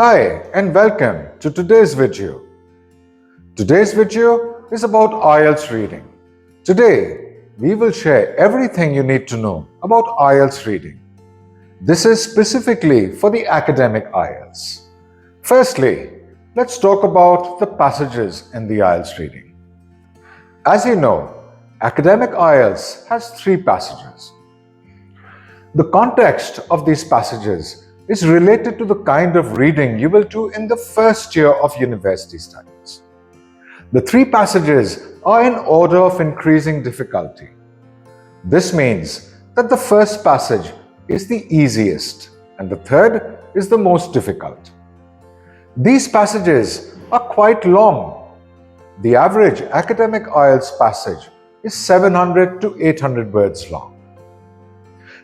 Hi and welcome to today's video. Today's video is about IELTS reading. Today, we will share everything you need to know about IELTS reading. This is specifically for the academic IELTS. Firstly, let's talk about the passages in the IELTS reading. As you know, academic IELTS has 3 passages. The context of these passages is related to the kind of reading you will do in the first year of university studies. The 3 passages are in order of increasing difficulty. This means that the first passage is the easiest and the third is the most difficult. These passages are quite long. The average academic IELTS passage is 700 to 800 words long.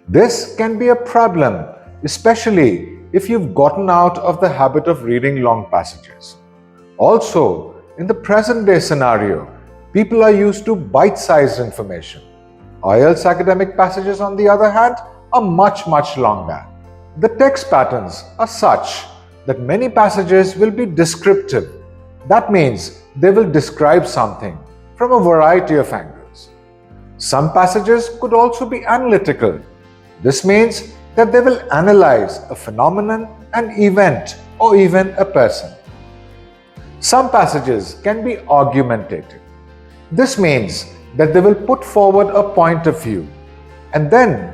This can be a problem, especially if you've gotten out of the habit of reading long passages. Also, in the present-day scenario, people are used to bite-sized information. IELTS academic passages, on the other hand, are much longer. The text patterns are such that many passages will be descriptive. That means they will describe something from a variety of angles. Some passages could also be analytical. This means that they will analyze a phenomenon, an event, or even a person. Some passages can be argumentative. This means that they will put forward a point of view and then,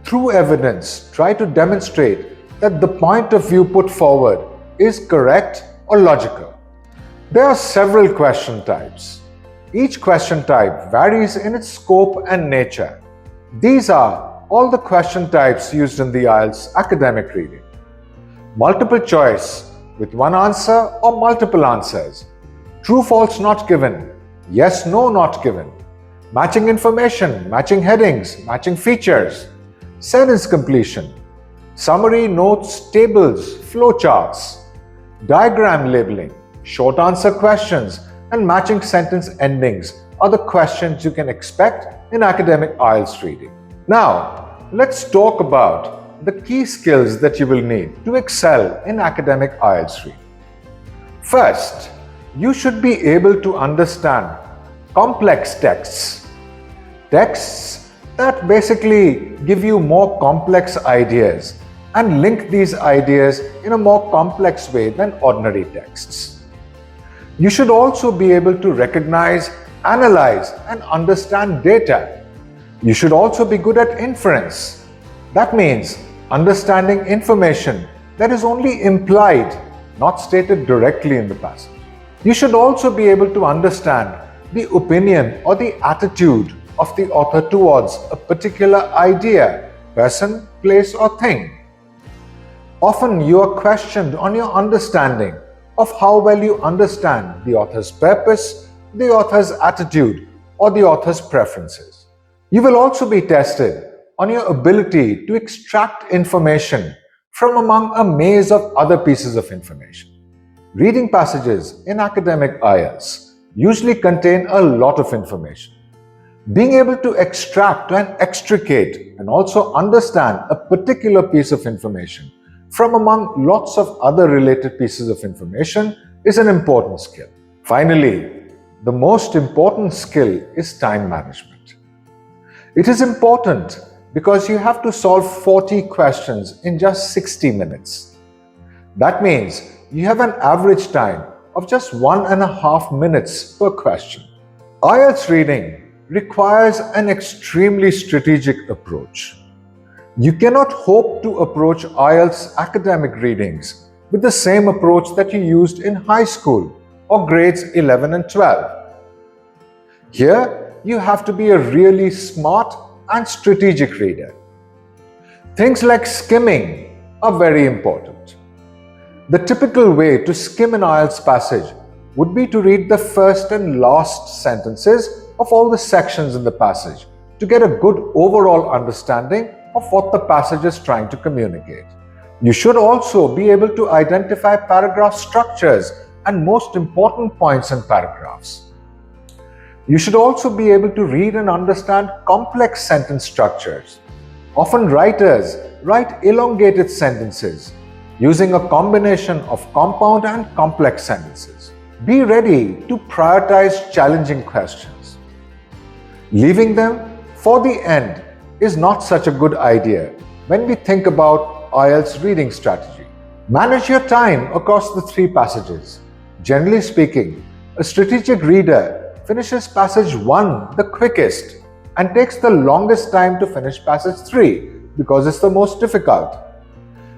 through evidence, try to demonstrate that the point of view put forward is correct or logical. There are several question types. Each question type varies in its scope and nature. These are all the question types used in the IELTS academic reading. Multiple choice with one answer or multiple answers. True, false not given. Yes, no not given. Matching information, matching headings, matching features. Sentence completion. Summary, notes, tables, flowcharts. Diagram labeling. Short answer questions and matching sentence endings are the questions you can expect in academic IELTS reading. Now, let's talk about the key skills that you will need to excel in academic IELTS reading. First, you should be able to understand complex texts. Texts that basically give you more complex ideas and link these ideas in a more complex way than ordinary texts. You should also be able to recognize, analyze, and understand data. You should also be good at inference. That means understanding information that is only implied, not stated directly in the passage. You should also be able to understand the opinion or the attitude of the author towards a particular idea, person, place, or thing. Often you are questioned on your understanding of how well you understand the author's purpose, the author's attitude, or the author's preferences. You will also be tested on your ability to extract information from among a maze of other pieces of information. Reading passages in academic IELTS usually contain a lot of information. Being able to extract and extricate and also understand a particular piece of information from among lots of other related pieces of information is an important skill. Finally, the most important skill is time management. It is important because you have to solve 40 questions in just 60 minutes. That means you have an average time of just 1.5 minutes per question. IELTS reading requires an extremely strategic approach. You cannot hope to approach IELTS academic readings with the same approach that you used in high school or grades 11 and 12. Here, you have to be a really smart and strategic reader. Things like skimming are very important. The typical way to skim an IELTS passage would be to read the first and last sentences of all the sections in the passage to get a good overall understanding of what the passage is trying to communicate. You should also be able to identify paragraph structures and most important points in paragraphs. You should also be able to read and understand complex sentence structures. Often writers write elongated sentences using a combination of compound and complex sentences. Be ready to prioritize challenging questions. Leaving them for the end is not such a good idea when we think about IELTS reading strategy. Manage your time across the 3 passages. Generally speaking, a strategic reader finishes passage 1 the quickest and takes the longest time to finish passage 3 because it's the most difficult.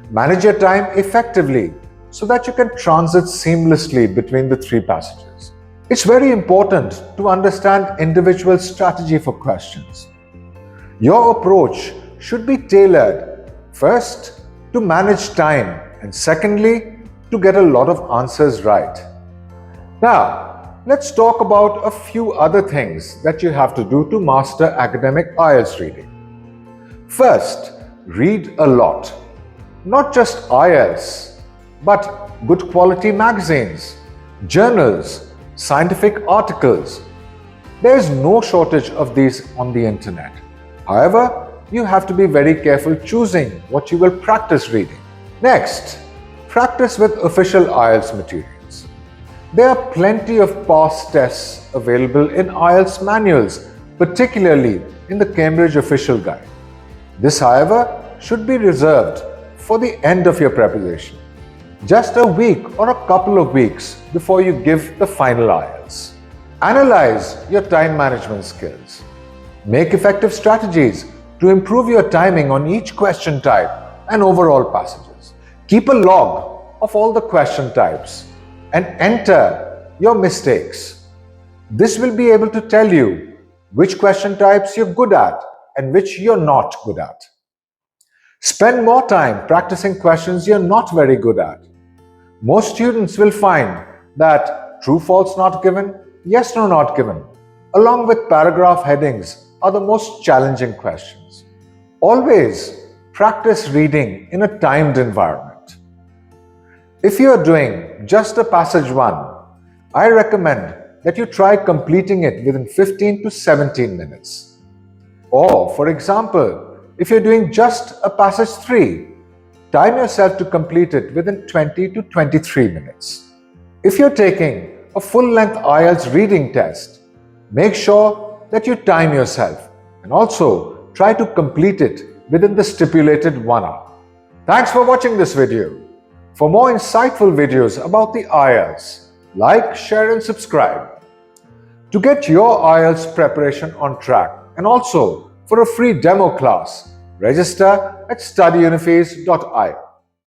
Manage your time effectively so that you can transit seamlessly between the 3 passages. It's very important to understand individual strategy for questions. Your approach should be tailored, first, to manage time, and secondly, to get a lot of answers right. Now, let's talk about a few other things that you have to do to master academic IELTS reading. First, read a lot. Not just IELTS, but good quality magazines, journals, scientific articles. There is no shortage of these on the internet. However, you have to be very careful choosing what you will practice reading. Next, practice with official IELTS materials. There are plenty of past tests available in IELTS manuals, particularly in the Cambridge Official Guide. This, however, should be reserved for the end of your preparation, just a week or a couple of weeks before you give the final IELTS. Analyze your time management skills. Make effective strategies to improve your timing on each question type and overall passages. Keep a log of all the question types and enter your mistakes. This will be able to tell you which question types you're good at and which you're not good at. Spend more time practicing questions you're not very good at. Most students will find that true, false not given, yes, no not given, along with paragraph headings are the most challenging questions. Always practice reading in a timed environment. If you are doing just a passage 1, I recommend that you try completing it within 15 to 17 minutes. Or, for example, if you're doing just a passage 3, time yourself to complete it within 20 to 23 minutes. If you're taking a full-length IELTS reading test, make sure that you time yourself and also try to complete it within the stipulated 1 hour. Thanks for watching this video. For more insightful videos about the IELTS, like, share and subscribe. To get your IELTS preparation on track and also for a free demo class, register at studyuniphase.io.